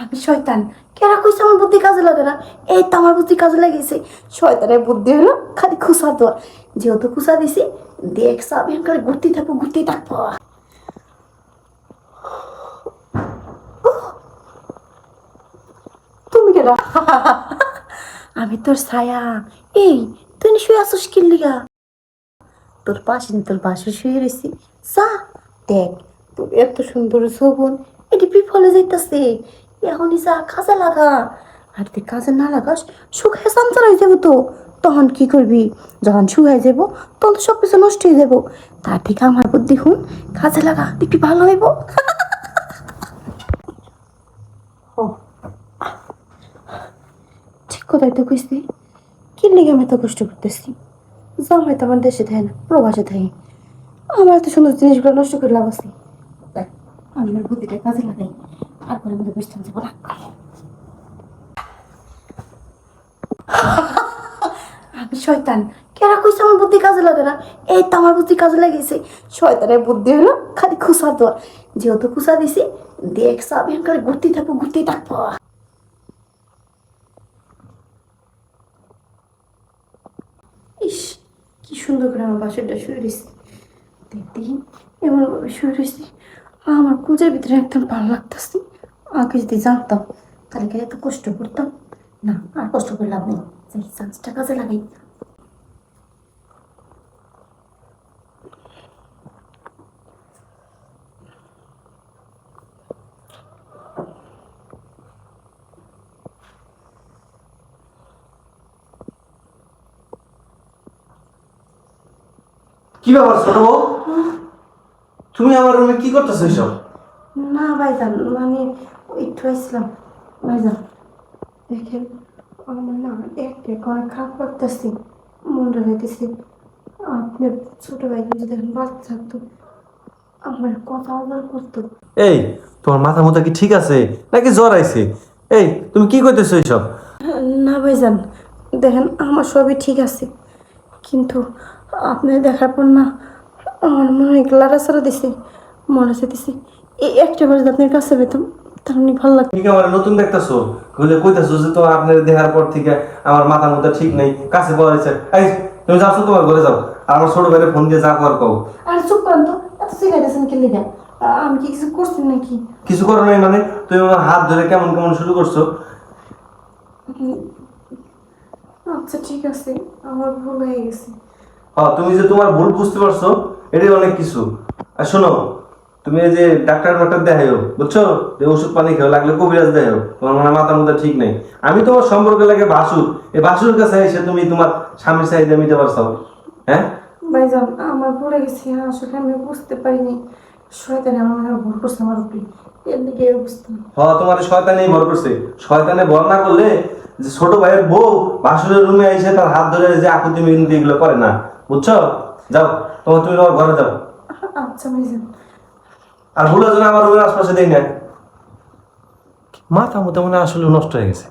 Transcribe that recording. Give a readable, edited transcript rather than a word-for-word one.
আমি শয়তান। কেরা কইছে আমার বুদ্ধি কাজে লাগে না? এই তো আমার বুদ্ধি কাজে লেগেছে। শয়তানের বুদ্ধি হলো খালি খুসা দেওয়া। যেহেতু খুসা দিছি, দেখ সাবি করে ঘুরতেই থাকবো, ঘুরতেই থাকবো। তুমি কেডা? আমি তোর ছায়া। এই তুই না শুয়ে আসছিস কি লিগা? তোর পাশে না তোর পাশে শুয়ে রয়েছি। যা দেখ, তোর এত সুন্দর যৌবন এটি বিফলে যাইতাছে। এখনই যা কাজে লাগা। আর তুই কাজে না লাগাস, শুকায় চাঞ্চার হয়ে যাবো তো। তখন কি করবি? যখন শুকায় যাবো তখন তো সব কিছু নষ্ট হয়ে যাবো। তার থেকে আমার বুদ্ধি শুন, কাজে লাগা, দেখবি ভালো হইব। ও, ঠিক কথাই তো কইছি। কি লিগে আমি এত কষ্ট করতেছি? জামাই তো আমার দেশে থাকে না, প্রবাসে থাকে। আমার এত সুন্দর জিনিসগুলো নষ্ট করে লাভ আছে? দেখ, আমি আমার বুদ্ধিটা কাজে লাগাই। আর পরে মধ্যে বুঝতাম যাবো না। আমি শয়তান। কেরা কইছে আমার বুদ্ধি কাজে লাগে না? এই তো আমার বুদ্ধি কাজে লেগেছে। শয়তানের বুদ্ধি হলো খালি খুসা দেওয়া। যেহেতু খুসা দিছি, দেখ সাবি করে ঘুরতেই থাকবো, ঘুরতেই থাকবো। ইস, কি সুন্দর করে আমার বাসনটা শুয়ে রয়েছে। দেখি এমন ভাবে শুয়ে রয়েছি, আমার কুজের ভিতরে একদম ভালো লাগতেছে। আগে যদি জানতাম তাহলে কি এত কষ্ট করতাম না? আর কষ্ট করে লাভ নেই, সেই চান্সটা কাজে লাগাই। কি ব্যাপার ছোট বউ? তুমি আমার রুমে কি করতেছো এসব? না ভাইজান, মানে একটু আসছিলাম। ভাইজান দেখেন, আমার না একটা অনেক খারাপ লাগতেছি, মনটা হইতেছি। আপনার ছোট ভাইজান যদি এখন বাচ্চা থাকতো, আমার কথা আবার করতো। এই, তোমার মাথা মুথা কি ঠিক আছে নাকি জ্বর আইছে? এই, তুমি কি করতেছো এসব? না ভাইজান, দেখেন আমার সবই ঠিক আছে, কিন্তু আপনি দেখার পর না আমার মনে হয় লাড়াচাড়া দিছে, মনে চাইতেছি এই একটা বার যদি আপনার কাছে পেতাম তাহলে অনেক ভালো লাগতো। তুমি কি আমার নতুন দেখতেছো? কইতাছো যে তোমার আপনার দেখার পর থেকে আমার মাথা মুথা ঠিক নেই, কাছে পাওয়া যাচ্ছে। এই, তুমি যাচ্ছ তোমার ঘরে যাও, আর আমার ছোট ভাইয়ের ফোন দিয়ে যা কর কও। আর চুপ করেন তো, এত শিখাইতেছেন কি লিগা? আমি কি কিছু করছি নাকি? কিছু করো নাই মানে? তুমি আমার হাত ধরে কেমন কেমন শুরু করছো। আচ্ছা ঠিক আছে, আমার ভুল হয়ে গেছে। হ্যাঁ, তুমি যে তোমার ভুল বুঝতে পারছো, এটাই অনেক কিছু। আর শোনো, তুমি এই যে ডাক্তার দেখাইও, বুঝছো? যে ওষুধ পানি খেও, লাগলে কবিরাজ দেখাও, তোমার মানে মাথা মধ্যে ঠিক নেই। আমি তোমার সম্পর্কে লাগে বাসুর, এই বাসুর কাছে এসে তুমি তোমার স্বামীর চাহিদা মিটে পারছো? হ্যাঁ? ভাইজান আমার ভুলে গেছি, আসলে আমি বুঝতে পারিনি। শয়তান আমার মনে হয় ভুল করছে আমার উপরে, এর দিকে বুঝতাম। হ্যাঁ, তোমার শয়তানে ভর করছে। শয়তানে ভর না করলে যে ছোট ভাইয়ের বউ বাসুরের রুমে এসে তার হাত ধরে যে আকুতি মিনতি এগুলো করে না, বুঝছো? যাও, তুমি তোমার ঘরে যাও। আচ্ছা ভাইজান। আর ভুলে যেন আমার রুমের আশপাশে দেই না। মাথা মতো মনে হয় আসলে নষ্ট হয়ে গেছে।